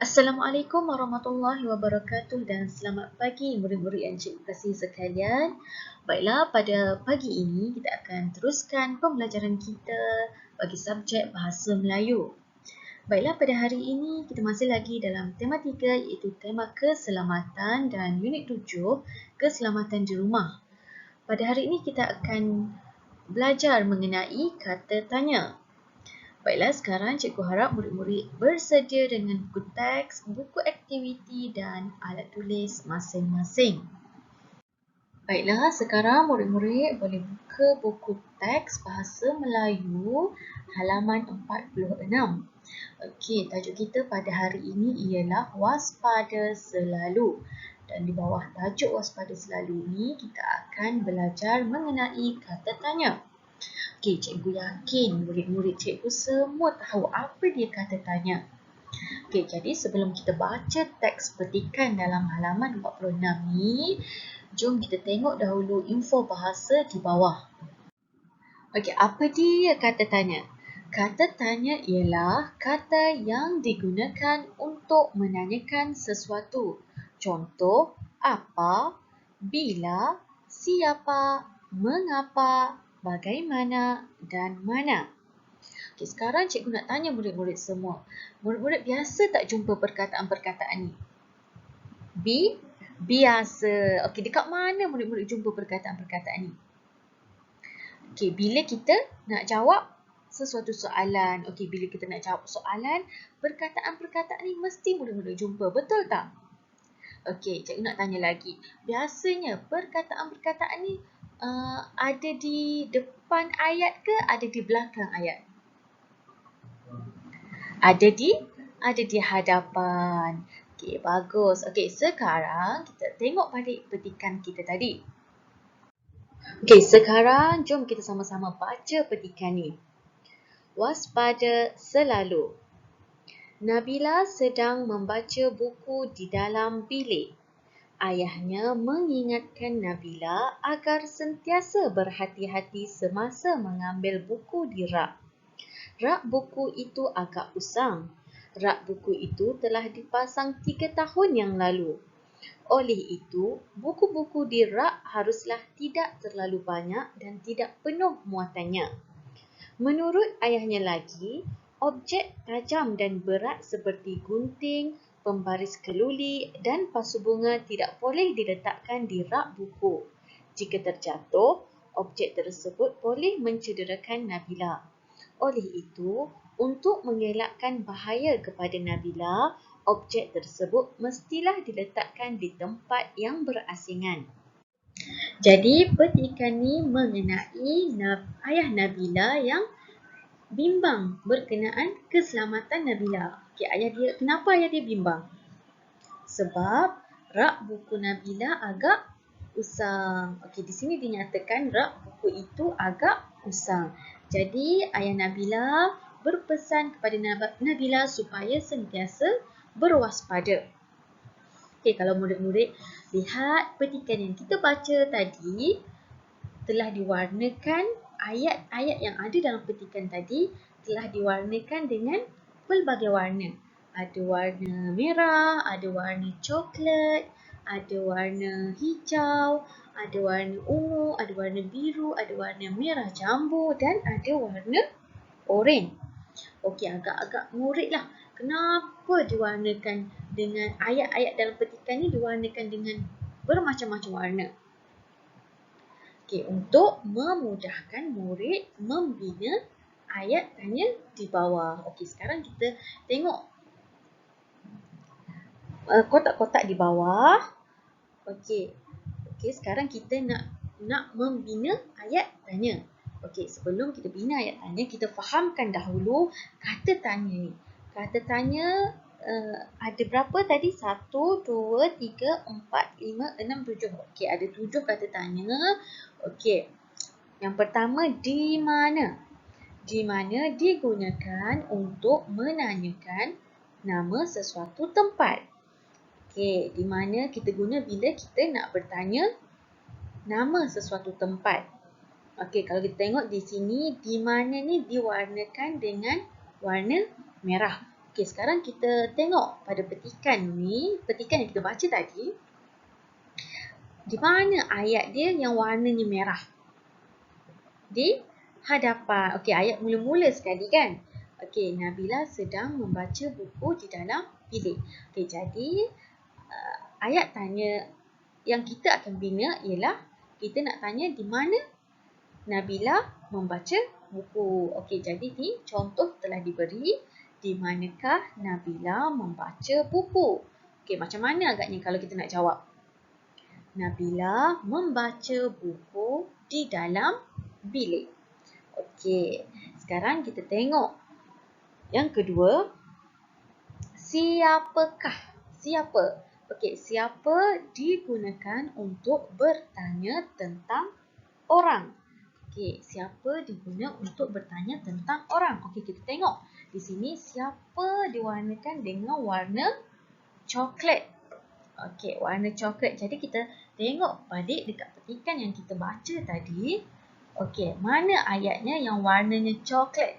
Assalamualaikum warahmatullahi wabarakatuh dan selamat pagi murid-murid yang cikgu kasih sekalian. Baiklah, pada pagi ini kita akan teruskan pembelajaran kita bagi subjek Bahasa Melayu. Baiklah, pada hari ini kita masih lagi dalam tema 3 iaitu tema keselamatan dan unit 7 keselamatan di rumah. Pada hari ini kita akan belajar mengenai kata tanya. Baiklah, sekarang cikgu harap murid-murid bersedia dengan buku teks, buku aktiviti dan alat tulis masing-masing. Baiklah, sekarang murid-murid boleh buka buku teks Bahasa Melayu halaman 46. Okey, tajuk kita pada hari ini ialah waspada selalu. Dan di bawah tajuk waspada selalu ini kita akan belajar mengenai kata tanya. Okey, cikgu yakin murid-murid cikgu semua tahu apa dia kata tanya. Okey, jadi sebelum kita baca teks petikan dalam halaman 46 ni, jom kita tengok dahulu info bahasa di bawah. Okey, apa dia kata tanya? Kata tanya ialah kata yang digunakan untuk menanyakan sesuatu. Contoh, apa, bila, siapa, mengapa, bagaimana dan mana. Okey, sekarang cikgu nak tanya murid-murid semua. Murid-murid biasa tak jumpa perkataan-perkataan ni? Biasa. Okey, dekat mana murid-murid jumpa perkataan-perkataan ni? Okey, bila kita nak jawab sesuatu soalan. Okey, bila kita nak jawab soalan, perkataan-perkataan ni mesti murid-murid jumpa. Betul tak? Okey, cikgu nak tanya lagi. Biasanya perkataan-perkataan ni ada di depan ayat ke ada di belakang ayat? Ada di hadapan. Okey, bagus. Okey, sekarang kita tengok balik petikan kita tadi. Okey, sekarang jom kita sama-sama baca petikan ni. Waspada selalu. Nabila sedang membaca buku di dalam bilik. Ayahnya mengingatkan Nabila agar sentiasa berhati-hati semasa mengambil buku di rak. Rak buku itu agak usang. Rak buku itu telah dipasang 3 tahun yang lalu. Oleh itu, buku-buku di rak haruslah tidak terlalu banyak dan tidak penuh muatannya. Menurut ayahnya lagi, objek tajam dan berat seperti gunting, pembaris keluli dan pasu bunga tidak boleh diletakkan di rak buku. Jika terjatuh, objek tersebut boleh mencederakan Nabila. Oleh itu, untuk mengelakkan bahaya kepada Nabila, objek tersebut mestilah diletakkan di tempat yang berasingan. Jadi, petikan ni mengenai ayah Nabila yang bimbang berkenaan keselamatan Nabila. Okey, kenapa ayah dia bimbang? Sebab rak buku Nabila agak usang. Okey, di sini dinyatakan rak buku itu agak usang. Jadi, ayah Nabila berpesan kepada Nabila supaya sentiasa berwaspada. Okey, kalau murid-murid lihat petikan yang kita baca tadi, telah diwarnakan ayat-ayat yang ada dalam petikan tadi telah diwarnakan dengan pelbagai warna. Ada warna merah, ada warna coklat, ada warna hijau, ada warna ungu, ada warna biru, ada warna merah jambu dan ada warna oranye. Okey, agak-agak murid lah. Kenapa diwarnakan dengan ayat-ayat dalam petikan ni diwarnakan dengan bermacam-macam warna? Okey, untuk memudahkan murid membina ayat tanya di bawah. Okey, sekarang kita tengok kotak-kotak di bawah. Okey, sekarang kita nak membina ayat tanya. Okey, sebelum kita bina ayat tanya, kita fahamkan dahulu kata tanya ni. Kata tanya ada berapa tadi? 1, 2, 3, 4, 5, 6, 7. Okey, ada 7 kata tanya. Okey, yang pertama, di mana? Di mana digunakan untuk menanyakan nama sesuatu tempat. Okey, di mana kita guna bila kita nak bertanya nama sesuatu tempat. Okey, kalau kita tengok di sini, di mana ni diwarnakan dengan warna merah. Okey, sekarang kita tengok pada petikan ni, petikan yang kita baca tadi. Di mana ayat dia yang warnanya merah? Di hadapan. Okey, ayat mula-mula sekali kan? Okey, Nabila sedang membaca buku di dalam bilik. Okey, jadi ayat tanya yang kita akan bina ialah kita nak tanya di mana Nabila membaca buku. Okey, jadi ni contoh telah diberi. Di manakah Nabila membaca buku? Okey, macam mana agaknya kalau kita nak jawab? Nabila membaca buku di dalam bilik. Okey, sekarang kita tengok yang kedua. Siapakah? Siapa? Okey, siapa digunakan untuk bertanya tentang orang? Okey, siapa diguna untuk bertanya tentang orang? Okey, kita tengok. Di sini siapa diwarnakan dengan warna coklat. Okey, warna coklat. Jadi kita tengok balik dekat petikan yang kita baca tadi. Okey, mana ayatnya yang warnanya coklat?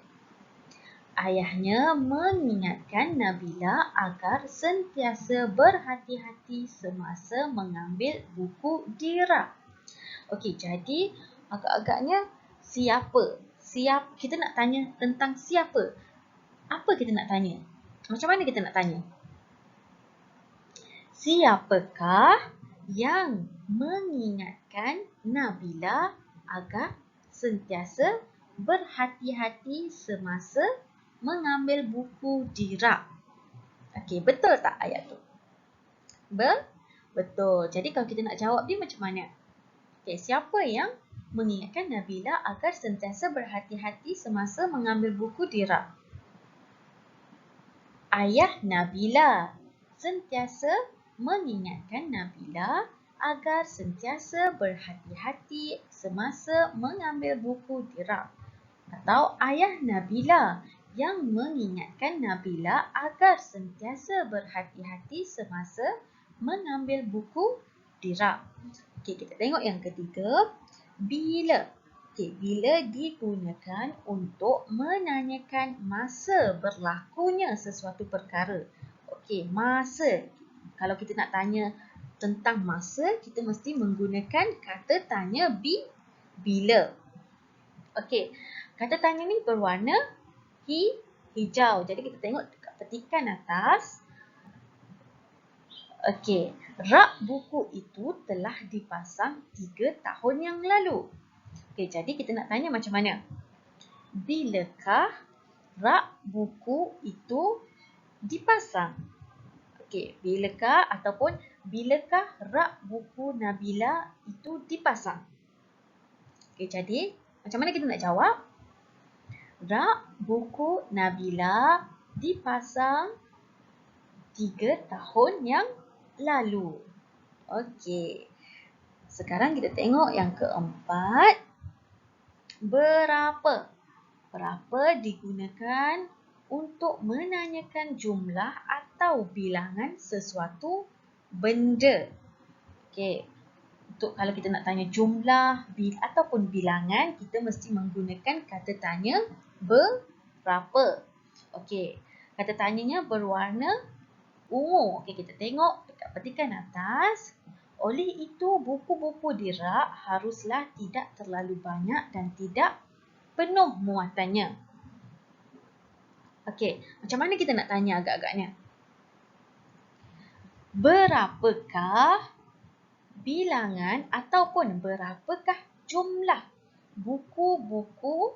Ayahnya mengingatkan Nabila agar sentiasa berhati-hati semasa mengambil buku di rak. Okey, jadi agak-agaknya siapa? Kita nak tanya tentang siapa? Apa kita nak tanya? Macam mana kita nak tanya? Siapakah yang mengingatkan Nabila agar sentiasa berhati-hati semasa mengambil buku di rak? Okey, betul tak ayat tu? Betul. Jadi kalau kita nak jawab dia macam mana? Okey, siapa yang mengingatkan Nabila agar sentiasa berhati-hati semasa mengambil buku di rak? Ayah Nabila sentiasa mengingatkan Nabila agar sentiasa berhati-hati semasa mengambil buku di rak. Atau ayah Nabila yang mengingatkan Nabila agar sentiasa berhati-hati semasa mengambil buku di rak. Okey, kita tengok yang ketiga. Bila. Okey, bila digunakan untuk menanyakan masa berlakunya sesuatu perkara. Okey, masa. Kalau kita nak tanya tentang masa, kita mesti menggunakan kata tanya bila. Okey, kata tanya ni berwarna hijau. Jadi kita tengok dekat petikan atas. Okey, rak buku itu telah dipasang 3 tahun yang lalu. Okey, jadi kita nak tanya macam mana? Bilakah rak buku itu dipasang? Okey, bilakah rak buku Nabila itu dipasang? Okey, jadi macam mana kita nak jawab? Rak buku Nabila dipasang 3 tahun yang lalu. Okey. Sekarang kita tengok yang keempat. Berapa? Berapa digunakan untuk menanyakan jumlah atau bilangan sesuatu benda. Okey. Untuk kalau kita nak tanya jumlah ataupun bilangan, kita mesti menggunakan kata tanya berapa. Okey. Kata tanyanya berwarna ungu. Okey, kita tengok dekat petikan atas. Oleh itu, buku-buku di rak haruslah tidak terlalu banyak dan tidak penuh muatannya. Okey, macam mana kita nak tanya agak-agaknya? Berapakah bilangan ataupun berapakah jumlah buku-buku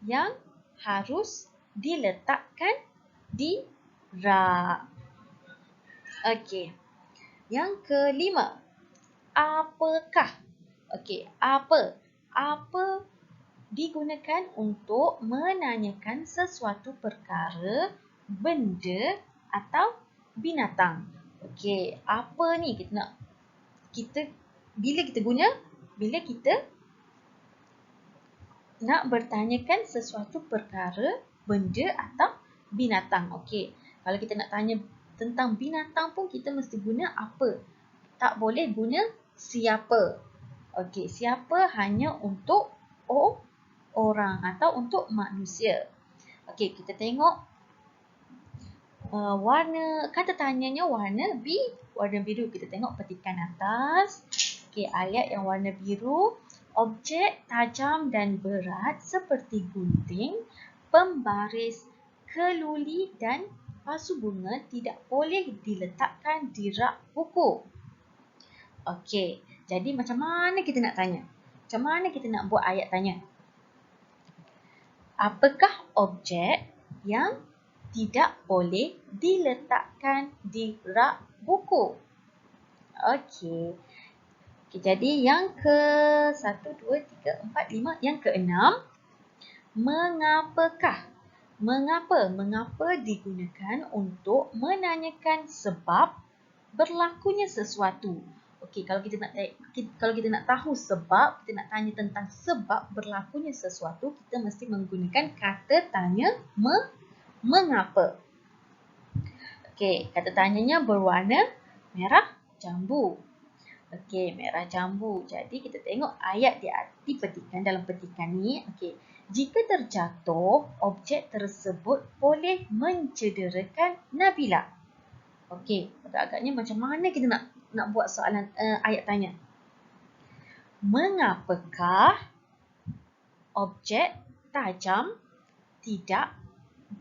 yang harus diletakkan di rak? Okey. Yang kelima. Apakah? Okey, apa? Apa digunakan untuk menanyakan sesuatu perkara, benda atau binatang. Okey, apa ni bila kita guna? Bila kita nak bertanyakan sesuatu perkara, benda atau binatang. Okey, kalau kita nak tanya tentang binatang pun kita mesti guna apa? Tak boleh guna siapa. Okey, siapa hanya untuk orang atau untuk manusia. Okey, kita tengok kata tanyanya warna warna biru. Kita tengok petikan atas. Okey, ayat yang warna biru. Objek tajam dan berat seperti gunting, pembaris, keluli dan pasu bunga tidak boleh diletakkan di rak buku. Okey, jadi macam mana kita nak tanya? Macam mana kita nak buat ayat tanya? Apakah objek yang tidak boleh diletakkan di rak buku? Okey. Okay, jadi yang ke 1, 2, 3, 4, 5. Yang ke-6. Mengapakah? Mengapa digunakan untuk menanyakan sebab berlakunya sesuatu. Okey, kalau kita nak tahu sebab, kita nak tanya tentang sebab berlakunya sesuatu, kita mesti menggunakan kata tanya mengapa. Okey, kata tanyanya berwarna merah jambu. Okey, merah jambu. Jadi kita tengok ayat di petikan, dalam petikan ni. Okey, jika terjatuh, objek tersebut boleh mencederakan Nabila. Okey, agak-agaknya macam mana kita nak buat soalan ayat tanya? Mengapakah objek tajam tidak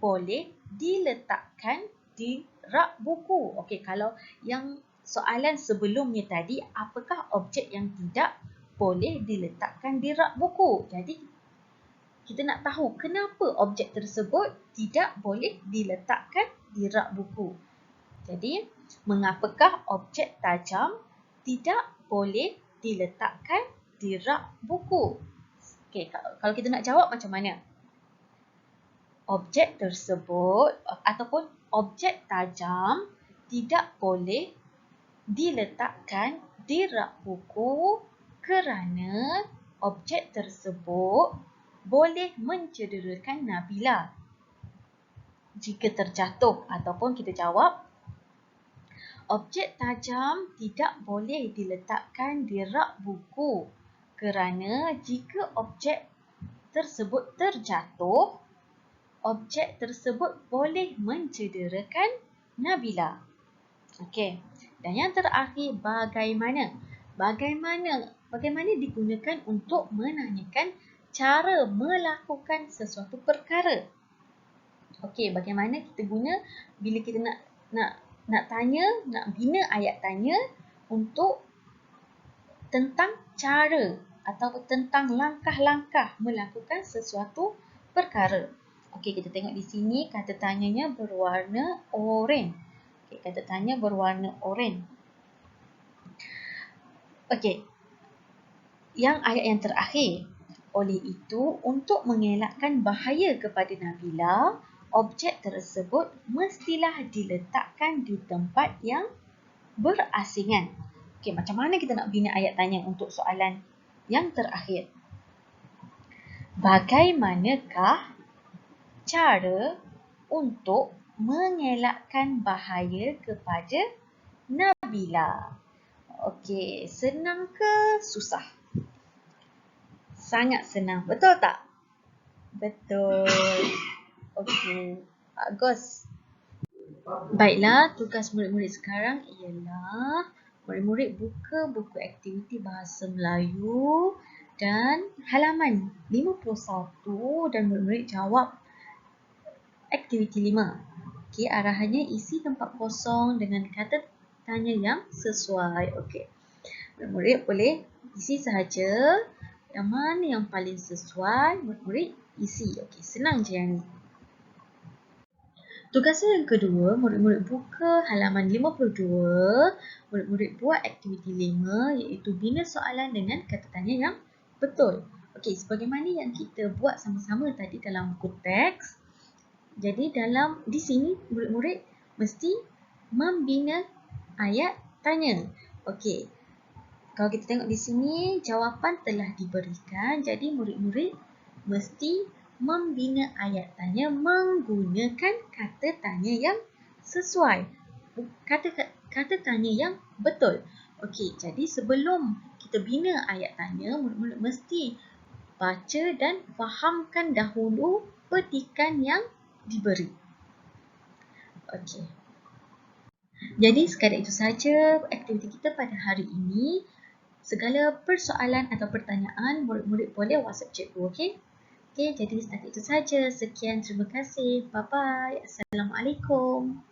boleh diletakkan di rak buku? Okey, kalau yang soalan sebelumnya tadi, apakah objek yang tidak boleh diletakkan di rak buku? Jadi kita nak tahu kenapa objek tersebut tidak boleh diletakkan di rak buku. Jadi, mengapakah objek tajam tidak boleh diletakkan di rak buku? Okey, kalau kita nak jawab macam mana? Objek tersebut ataupun objek tajam tidak boleh diletakkan di rak buku kerana objek tersebut boleh mencederakan Nabila jika terjatuh. Ataupun kita jawab, objek tajam tidak boleh diletakkan di rak buku kerana jika objek tersebut terjatuh, objek tersebut boleh mencederakan Nabila. Okey. Dan yang terakhir, bagaimana? Bagaimana digunakan untuk menanyakan cara melakukan sesuatu perkara. Okey, bagaimana kita guna bila kita nak tanya, nak bina ayat tanya untuk tentang cara atau tentang langkah-langkah melakukan sesuatu perkara. Okey, kita tengok di sini kata tanyanya berwarna oranye. Okey, kata tanya berwarna oranye. Okey. Yang ayat yang terakhir. Oleh itu, untuk mengelakkan bahaya kepada Nabila, objek tersebut mestilah diletakkan di tempat yang berasingan. Okey, macam mana kita nak bina ayat tanya untuk soalan yang terakhir? Bagaimanakah cara untuk mengelakkan bahaya kepada Nabila? Okey, senang ke susah? Sangat senang, betul tak? Betul. Okey, bagus. Baiklah, tugas murid-murid sekarang ialah murid-murid buka buku aktiviti bahasa Melayu dan halaman 51 dan murid-murid jawab aktiviti 5. Okey, arahannya isi tempat kosong dengan kata tanya yang sesuai. Okey. Murid-murid boleh isi sahaja yang mana yang paling sesuai, murid-murid isi. Okey, senang je yang ni. Tugasnya yang kedua, murid-murid buka halaman 52. Murid-murid buat aktiviti 5 iaitu bina soalan dengan kata tanya yang betul. Okey, sebagaimana yang kita buat sama-sama tadi dalam buku teks. Jadi di sini murid-murid mesti membina ayat tanya. Okey. Kalau kita tengok di sini jawapan telah diberikan. Jadi murid-murid mesti membina ayat tanya menggunakan kata tanya yang sesuai. Kata tanya yang betul. Okey, jadi sebelum kita bina ayat tanya, murid-murid mesti baca dan fahamkan dahulu petikan yang diberi. Okey. Jadi sekadar itu saja aktiviti kita pada hari ini. Segala persoalan atau pertanyaan, murid-murid boleh WhatsApp cikgu, okey? Okey, jadi setakat itu saja. Sekian, terima kasih. Bye-bye. Assalamualaikum.